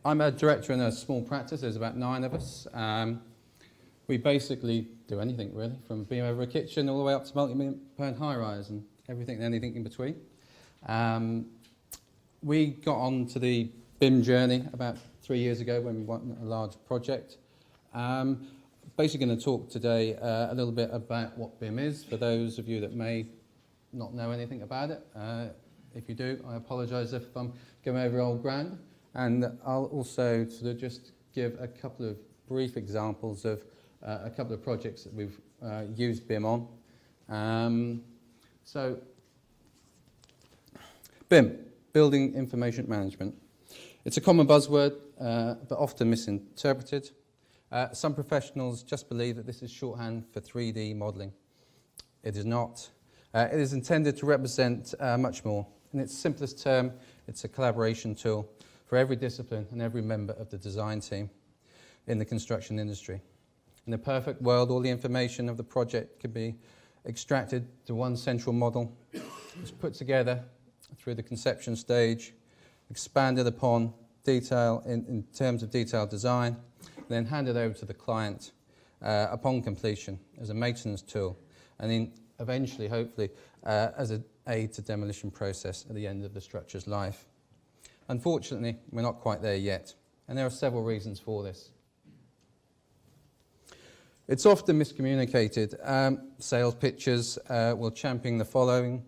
I'm a director in a small practice. There's about 9 of us. We basically do anything really, from beam over a kitchen all the way up to multi-million pound high-rise and everything and anything in between. We got onto the BIM journey about 3 years ago when we won a large project. Basically going to talk today a little bit about what BIM is for those of you that may not know anything about it. If you do, I apologise if I'm going over old ground. And I'll also sort of just give a couple of brief examples of a couple of projects that we've used BIM on. So, BIM, Building Information Management. It's a common buzzword, but often misinterpreted. Some professionals just believe that this is shorthand for 3D modelling. It is not. It is intended to represent much more. In its simplest term, it's a collaboration tool for every discipline and every member of the design team in the construction industry. In a perfect world, all the information of the project could be extracted to one central model. It's put together through the conception stage, expanded upon detail in terms of detailed design, then handed over to the client upon completion as a maintenance tool, and then eventually, hopefully, as an aid to demolition process at the end of the structure's life. Unfortunately, we're not quite there yet, and there are several reasons for this. It's often miscommunicated. Sales pitches will champion the following: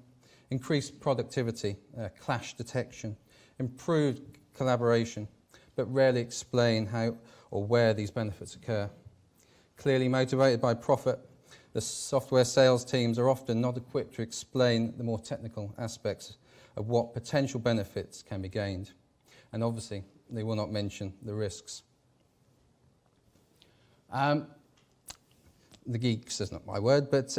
increased productivity, clash detection, improved collaboration, but rarely explain how or where these benefits occur. Clearly motivated by profit, the software sales teams are often not equipped to explain the more technical aspects of what potential benefits can be gained. And obviously, they will not mention the risks. The geeks is not my word, but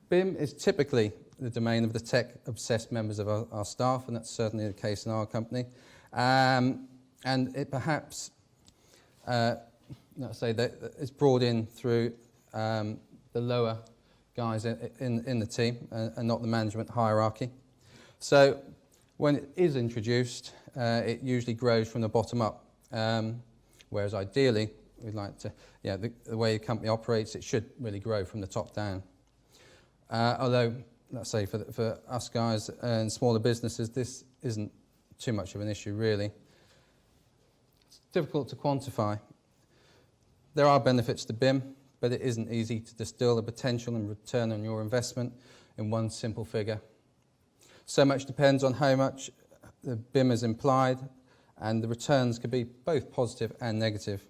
BIM is typically the domain of the tech-obsessed members of our staff, and that's certainly the case in our company. And it perhaps, let's say, that it's brought in through the lower guys in the team and not the management hierarchy. So when it is introduced, it usually grows from the bottom up, whereas ideally, we'd like to, the way a company operates, it should really grow from the top down. Although, let's say for us guys and smaller businesses, this isn't too much of an issue really. It's difficult to quantify. There are benefits to BIM, but it isn't easy to distill the potential and return on your investment in one simple figure. So much depends on how much the BIM is implied, and the returns could be both positive and negative.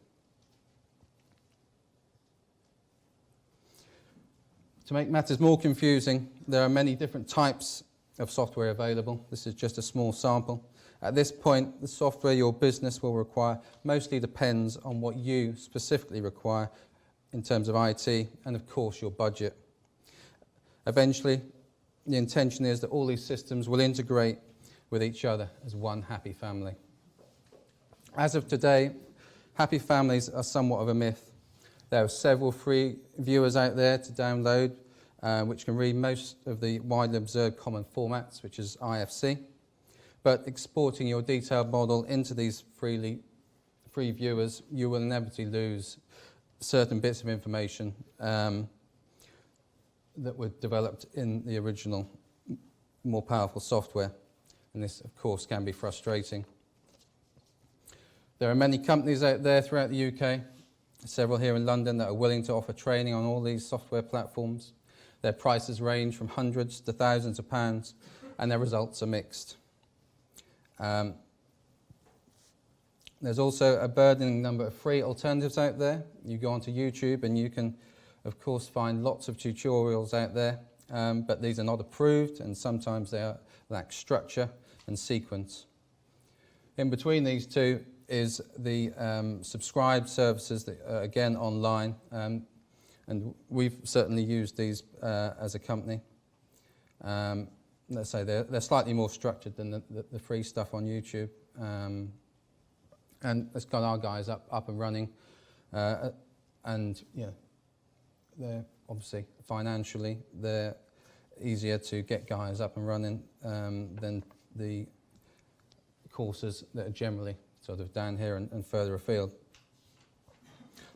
To make matters more confusing, there are many different types of software available. This is just a small sample. At this point, the software your business will require mostly depends on what you specifically require in terms of IT and, of course, your budget. Eventually, the intention is that all these systems will integrate with each other as one happy family. As of today, happy families are somewhat of a myth. There are several free viewers out there to download, which can read most of the widely observed common formats, which is IFC. But exporting your detailed model into these free viewers, you will inevitably lose certain bits of information that were developed in the original, more powerful software. And this, of course, can be frustrating. There are many companies out there throughout the UK, several here in London, that are willing to offer training on all these software platforms. Their prices range from hundreds to thousands of pounds, and their results are mixed. There's also a burgeoning number of free alternatives out there. You go onto YouTube and you can, of course, find lots of tutorials out there, but these are not approved, and sometimes they lack structure and sequence. In between these two is the subscribed services that are, again, online, and we've certainly used these as a company. Let's say they're slightly more structured than the free stuff on YouTube, and it's got our guys up and running, and they're obviously financially they're easier to get guys up and running than the courses that are generally sort of down here and further afield.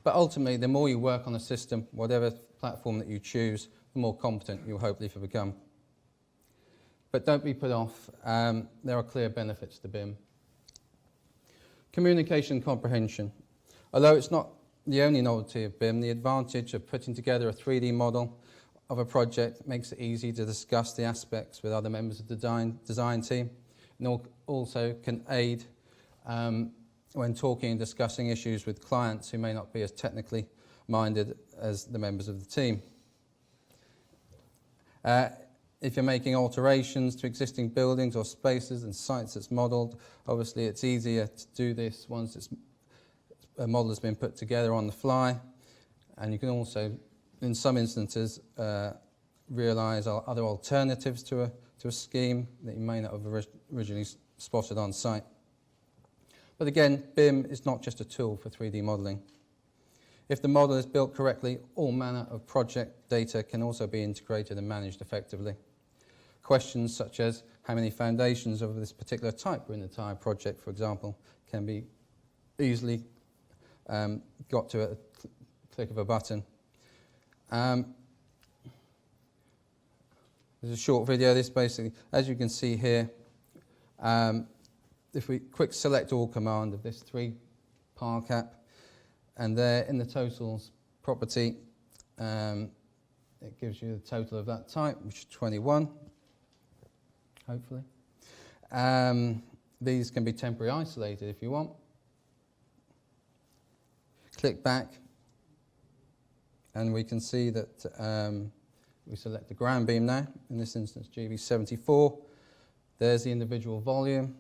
But ultimately, the more you work on a system, whatever platform that you choose, the more competent you'll hopefully become. But don't be put off. There are clear benefits to BIM. Communication and comprehension. Although it's not the only novelty of BIM, the advantage of putting together a 3D model of a project makes it easy to discuss the aspects with other members of the design team, and also can aid when talking and discussing issues with clients who may not be as technically minded as the members of the team. If you're making alterations to existing buildings or spaces and sites that's modelled, obviously it's easier to do this once a model has been put together on the fly, and you can also, in some instances, realise other alternatives to a scheme that you may not have originally spotted on site. But again, BIM is not just a tool for 3D modelling. If the model is built correctly, all manner of project data can also be integrated and managed effectively. Questions such as how many foundations of this particular type were in the entire project, for example, can be easily got to at a click of a button. There's a short video. This basically, as you can see here, if we quick select all command of this 3-par cap, and there in the totals property, it gives you the total of that type, which is 21, hopefully. These can be temporarily isolated if you want. Click back, and we can see that we select the ground beam now, in this instance GB74. There's the individual volume.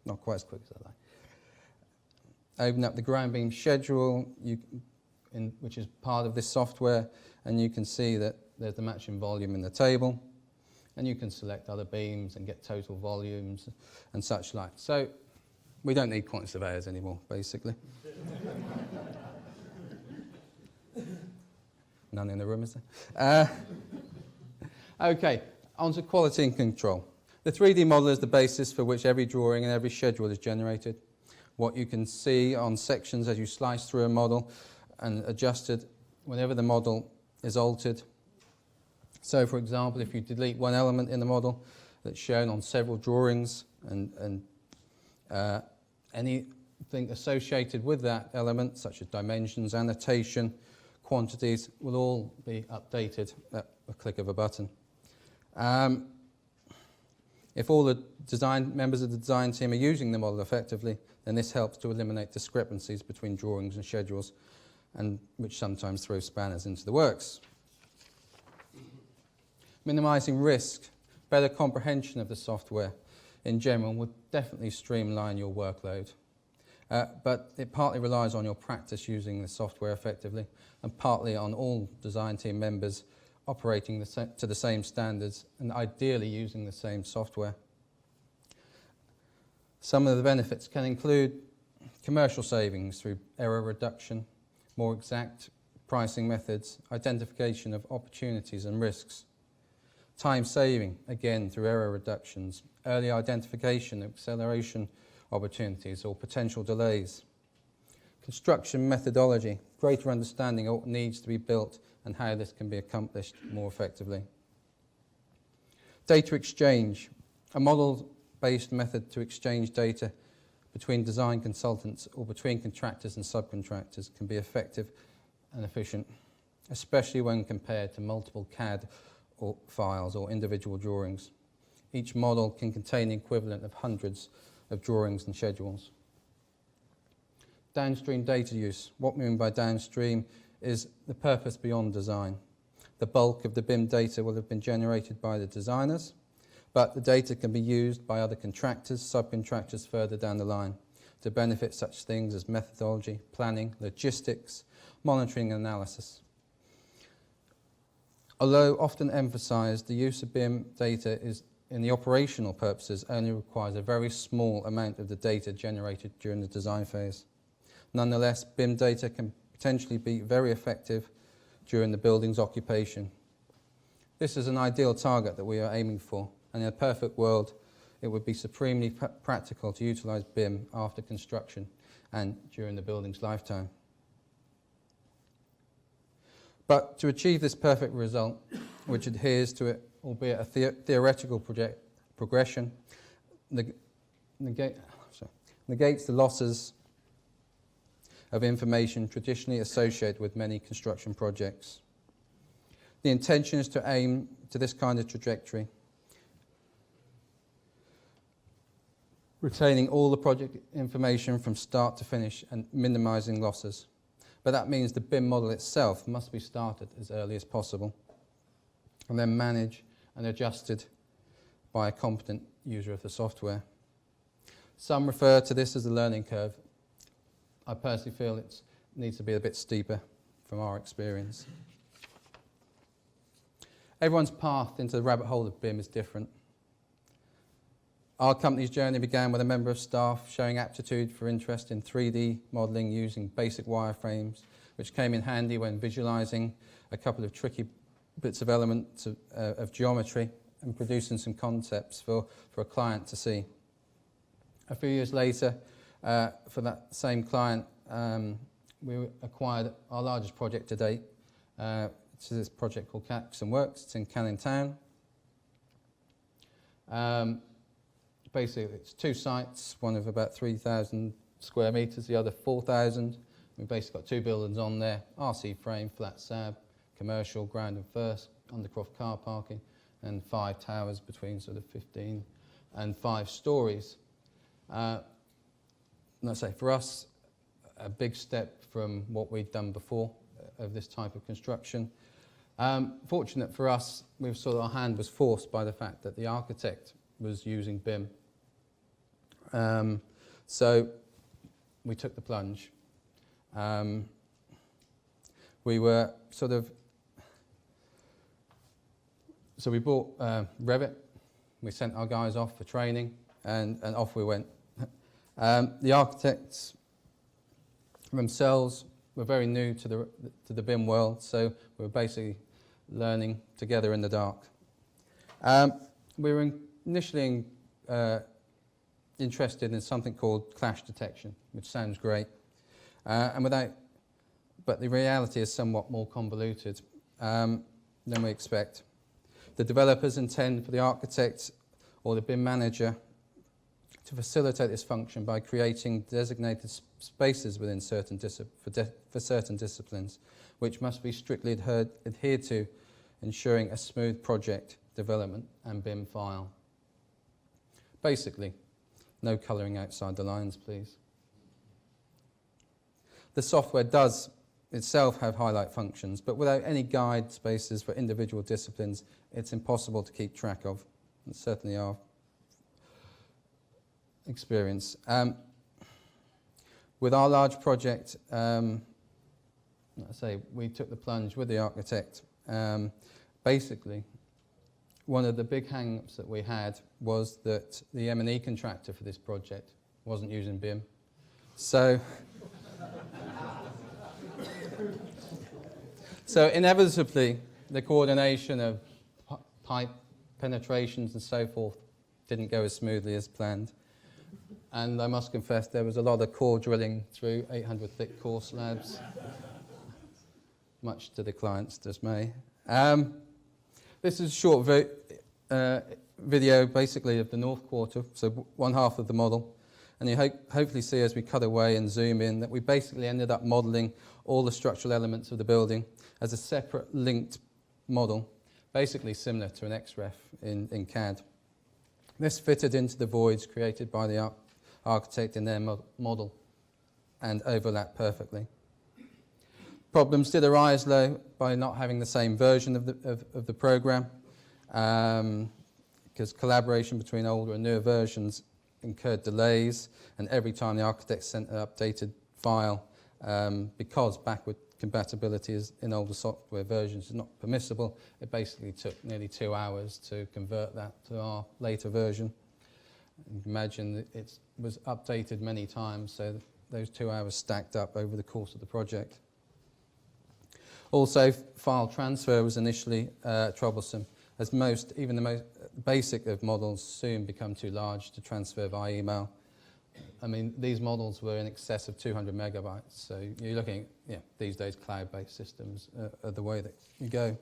Not quite as quick as I like. Open up the ground beam schedule, which is part of this software, and you can see that there's the matching volume in the table, and you can select other beams and get total volumes and such like. So we don't need quantity surveyors anymore, basically. None in the room, is there? Okay, on to quality and control. The 3D model is the basis for which every drawing and every schedule is generated. What you can see on sections as you slice through a model and adjusted whenever the model is altered. So, for example, if you delete one element in the model that's shown on several drawings and anything associated with that element, such as dimensions, annotation, quantities, will all be updated at a click of a button. If all the members of the design team are using the model effectively, then this helps to eliminate discrepancies between drawings and schedules, and which sometimes throw spanners into the works. Minimising risk, better comprehension of the software in general would definitely streamline your workload. But it partly relies on your practice using the software effectively, and partly on all design team members operating to the same standards and ideally using the same software. Some of the benefits can include commercial savings through error reduction, more exact pricing methods, identification of opportunities and risks, time saving, again through error reductions, early identification of acceleration opportunities or potential delays, construction methodology, greater understanding of what needs to be built and how this can be accomplished more effectively. Data exchange, a model-based method to exchange data between design consultants or between contractors and subcontractors can be effective and efficient, especially when compared to multiple CAD or files or individual drawings. Each model can contain the equivalent of hundreds of drawings and schedules. Downstream data use. What we mean by downstream is the purpose beyond design. The bulk of the BIM data will have been generated by the designers, but the data can be used by other contractors, subcontractors further down the line to benefit such things as methodology, planning, logistics, monitoring and analysis. Although often emphasised, the use of BIM data is in the operational purposes only requires a very small amount of the data generated during the design phase. Nonetheless, BIM data can potentially be very effective during the building's occupation. This is an ideal target that we are aiming for, and in a perfect world, it would be supremely practical to utilise BIM after construction and during the building's lifetime. But to achieve this perfect result, which adheres to it, albeit a theoretical progression, negates the losses of information traditionally associated with many construction projects. The intention is to aim to this kind of trajectory, retaining all the project information from start to finish and minimising losses. But that means the BIM model itself must be started as early as possible and then managed and adjusted by a competent user of the software. Some refer to this as a learning curve. I personally feel it needs to be a bit steeper from our experience. Everyone's path into the rabbit hole of BIM is different. Our company's journey began with a member of staff showing aptitude for interest in 3D modelling using basic wireframes, which came in handy when visualising a couple of tricky bits of elements of geometry and producing some concepts for a client to see. A few years later, for that same client, we acquired our largest project to date. It's this project called Caxton Works. It's in Canning Town. Basically, it's two sites, one of about 3,000 square metres, the other 4,000. We've basically got two buildings on there, RC frame, flat slab, commercial, ground and first, undercroft car parking, and 5 towers between sort of 15 and 5 stories. Let's say for us, a big step from what we'd done before of this type of construction. Fortunate for us, our hand was forced by the fact that the architect was using BIM. So we took the plunge. We were so we bought Revit. We sent our guys off for training, and off we went. The architects themselves were very new to the BIM world, so we were basically learning together in the dark. We were initially interested in something called clash detection, which sounds great, but the reality is somewhat more convoluted than we expect. The developers intend for the architect or the BIM manager to facilitate this function by creating designated spaces within certain disciplines, which must be strictly adhered to, ensuring a smooth project development and BIM file. Basically, no colouring outside the lines, please. The software does itself have highlight functions, but without any guide spaces for individual disciplines, it's impossible to keep track of. It's certainly our experience. With our large project, we took the plunge with the architect. Basically, one of the big hang-ups that we had was that the M&E contractor for this project wasn't using BIM. So inevitably, the coordination of pipe penetrations and so forth didn't go as smoothly as planned. And I must confess, there was a lot of core drilling through 800 thick core slabs, much to the client's dismay. This is a short video, basically, of the North Quarter, so one half of the model. And you hopefully see as we cut away and zoom in that we basically ended up modelling all the structural elements of the building as a separate linked model, basically similar to an XREF in CAD. This fitted into the voids created by the architect in their model and overlapped perfectly. Problems did arise, though, by not having the same version of the program, because collaboration between older and newer versions incurred delays, and every time the architect sent an updated file, because backward compatibility in older software versions is not permissible, it basically took nearly 2 hours to convert that to our later version. You can imagine that it was updated many times, so those 2 hours stacked up over the course of the project. Also, file transfer was initially troublesome, as even the basic of models soon become too large to transfer via email. I mean, these models were in excess of 200 megabytes, so you're looking at, these days cloud-based systems are the way that you go.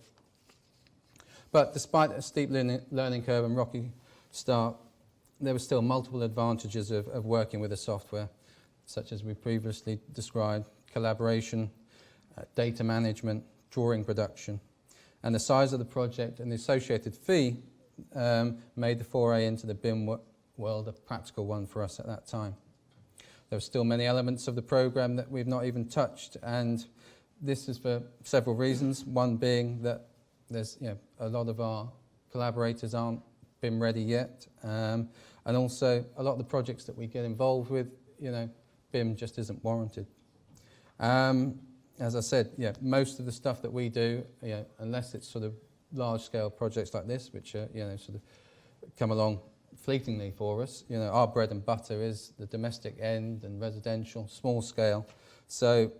But despite a steep learning curve and rocky start, there were still multiple advantages of working with the software, such as we previously described: collaboration, data management, drawing production. And the size of the project and the associated fee made the foray into the BIM world a practical one for us at that time. There were still many elements of the program that we've not even touched, and this is for several reasons. One being that there's a lot of our collaborators aren't BIM ready yet, and also a lot of the projects that we get involved with, BIM just isn't warranted. As I said, most of the stuff that we do, unless it's sort of large-scale projects like this, which sort of come along fleetingly for us, our bread and butter is the domestic end and residential, small scale. So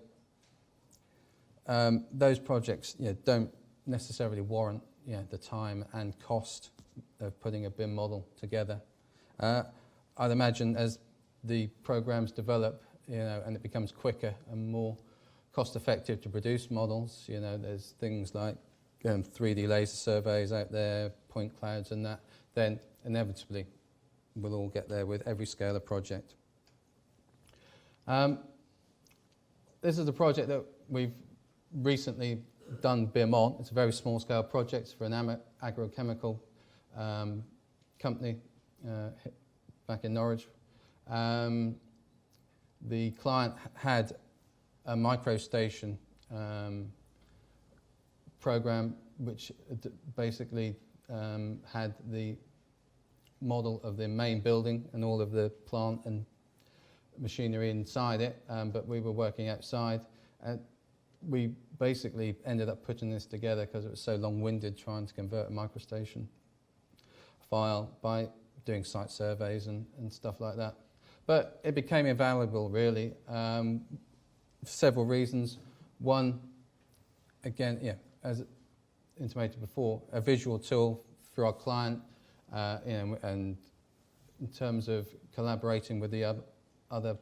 those projects, don't necessarily warrant, the time and cost of putting a BIM model together. I'd imagine as the programs develop, and it becomes quicker and more cost-effective to produce models, there's things like 3D laser surveys out there, point clouds and that, then inevitably we'll all get there with every scale of project. This is a project that we've recently done BIM on. It's a very small scale project for an agrochemical company back in Norwich. The client had a microstation program which basically had the model of the main building and all of the plant and machinery inside it, but we were working outside. We basically ended up putting this together because it was so long-winded trying to convert a microstation file by doing site surveys and stuff like that. But it became invaluable, really, for several reasons. One, again, as intimated before, a visual tool for our client, and in terms of collaborating with the other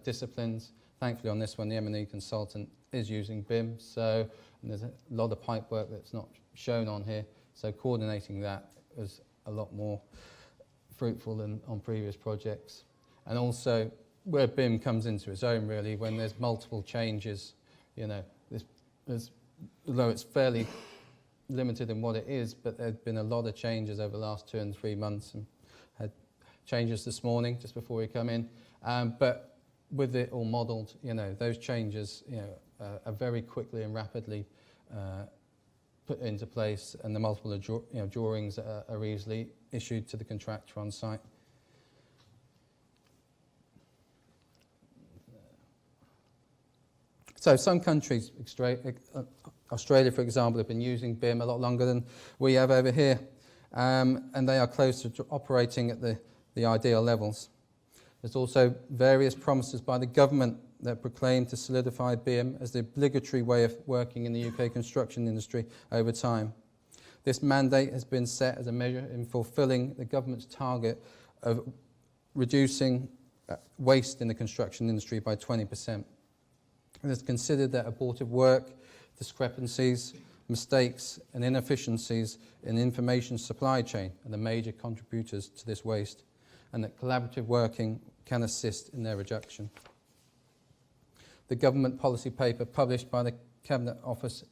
disciplines. Thankfully, on this one, the M&E consultant is using BIM, so there's a lot of pipe work that's not shown on here. So coordinating that was a lot more fruitful than on previous projects. And also, where BIM comes into its own, really, when there's multiple changes, although it's fairly limited in what it is, but there's been a lot of changes over the last 2 and 3 months, and had changes this morning just before we come in. But with it all modelled, those changes, are very quickly and rapidly put into place, and the multiple drawings are easily issued to the contractor on site. So some countries, Australia for example, have been using BIM a lot longer than we have over here, and they are close to operating at the ideal levels. There's also various promises by the government that proclaim to solidify BIM as the obligatory way of working in the UK construction industry over time. This mandate has been set as a measure in fulfilling the government's target of reducing waste in the construction industry by 20%. It is considered that abortive work, discrepancies, mistakes and inefficiencies in the information supply chain are the major contributors to this waste, and that collaborative working can assist in their reduction. The government policy paper published by the Cabinet Office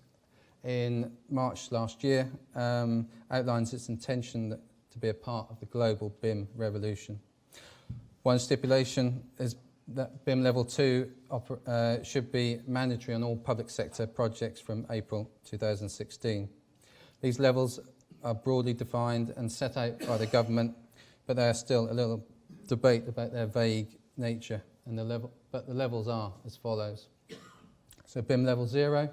in March last year outlines its intention to be a part of the global BIM revolution. One stipulation is that BIM Level 2 should be mandatory on all public sector projects from April 2016. These levels are broadly defined and set out by the government, but there is still a little debate about their vague nature, and but the levels are as follows. So BIM Level 0,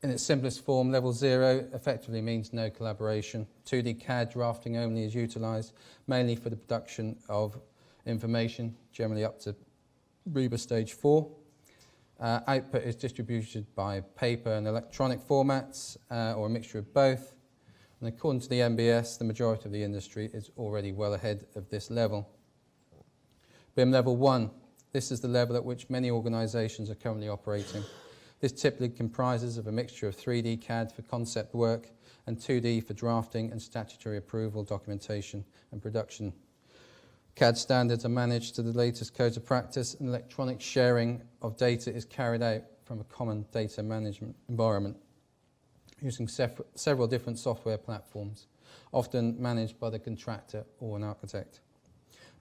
in its simplest form, Level 0 effectively means no collaboration. 2D CAD drafting only is utilised, mainly for the production of information, generally up to REBA Stage 4. Output is distributed by paper and electronic formats, or a mixture of both. And according to the MBS, the majority of the industry is already well ahead of this level. BIM Level 1. This is the level at which many organisations are currently operating. This typically comprises of a mixture of 3D CAD for concept work and 2D for drafting and statutory approval, documentation and production. CAD standards are managed to the latest codes of practice, and electronic sharing of data is carried out from a common data management environment using several different software platforms, often managed by the contractor or an architect.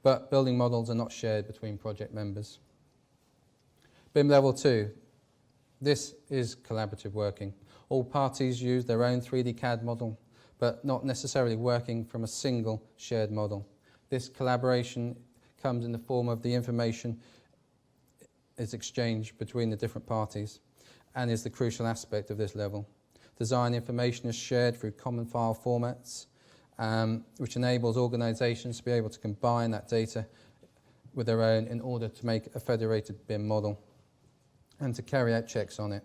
But building models are not shared between project members. BIM Level 2. This is collaborative working. All parties use their own 3D CAD model, but not necessarily working from a single shared model. This collaboration comes in the form of the information is exchanged between the different parties and is the crucial aspect of this level. Design information is shared through common file formats, which enables organisations to be able to combine that data with their own in order to make a federated BIM model and to carry out checks on it.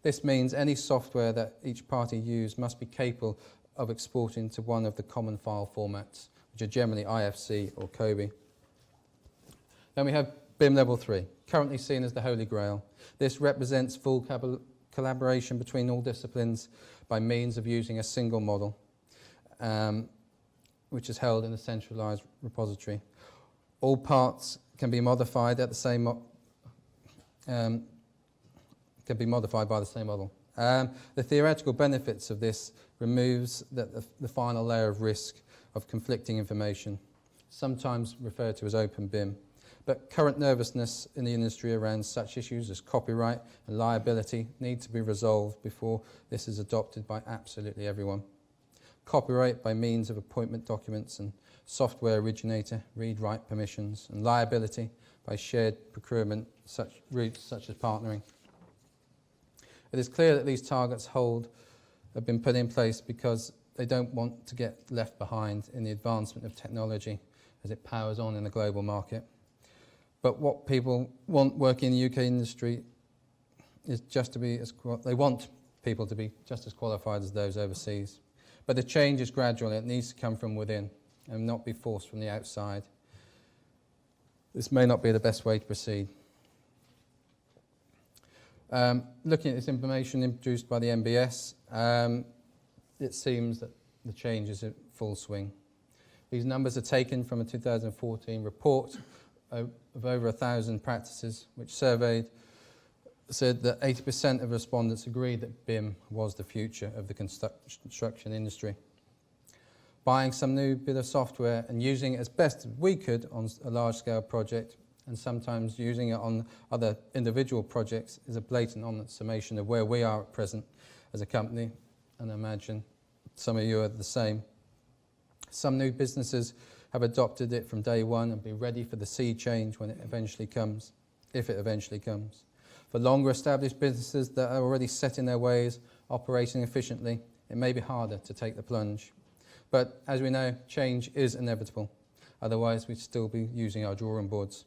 This means any software that each party uses must be capable of exporting to one of the common file formats, which are generally IFC or COBie. Then we have BIM Level 3, currently seen as the Holy Grail. This represents full collaboration between all disciplines by means of using a single model, which is held in a centralised repository. All parts can be modified at the same can be modified by the same model. The theoretical benefits of this removes the final layer of risk of conflicting information, sometimes referred to as open BIM. But current nervousness in the industry around such issues as copyright and liability need to be resolved before this is adopted by absolutely everyone. Copyright by means of appointment documents and software originator read-write permissions, and liability by shared procurement routes such as partnering. It is clear that these targets have been put in place because they don't want to get left behind in the advancement of technology as it powers on in the global market. But what people want working in the UK industry is just to be they want people to be just as qualified as those overseas. But the change is gradual and it needs to come from within and not be forced from the outside. This may not be the best way to proceed. Looking at this information introduced by the MBS, it seems that the change is in full swing. These numbers are taken from a 2014 report of over 1,000 practices, which said that 80% of respondents agreed that BIM was the future of the construction industry. Buying some new bit of software and using it as best as we could on a large-scale project, and sometimes using it on other individual projects, is a blatant honest summation of where we are at present as a company, and I imagine some of you are the same. Some new businesses have adopted it from day one and be ready for the sea change when it eventually comes, if it eventually comes. For longer established businesses that are already set in their ways, operating efficiently, it may be harder to take the plunge. But as we know, change is inevitable. Otherwise, we'd still be using our drawing boards.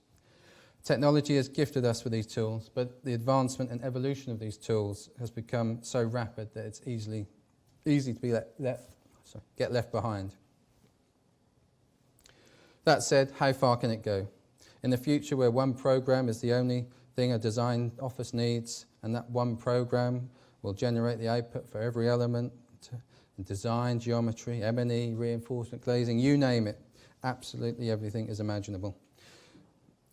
Technology has gifted us with these tools, but the advancement and evolution of these tools has become so rapid that it's easy to be get left behind. That said, how far can it go? In the future, where one program is the only thing a design office needs, and that one program will generate the output for every element, design, geometry, M&E, reinforcement, glazing, you name it, absolutely everything is imaginable.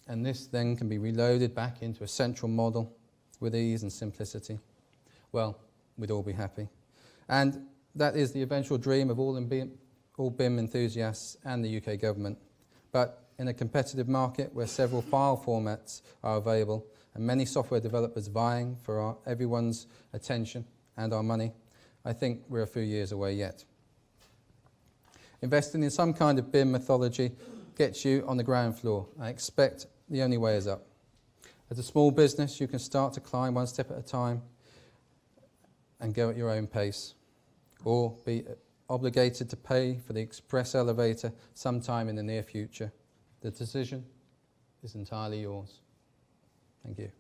And this then can be reloaded back into a central model with ease and simplicity. Well, we'd all be happy. And that is the eventual dream of all BIM enthusiasts and the UK government. But in a competitive market where several file formats are available and many software developers vying for everyone's attention and our money, I think we're a few years away yet. Investing in some kind of BIM methodology gets you on the ground floor. I expect the only way is up. As a small business, you can start to climb one step at a time and go at your own pace, or be obligated to pay for the express elevator sometime in the near future. The decision is entirely yours. Thank you.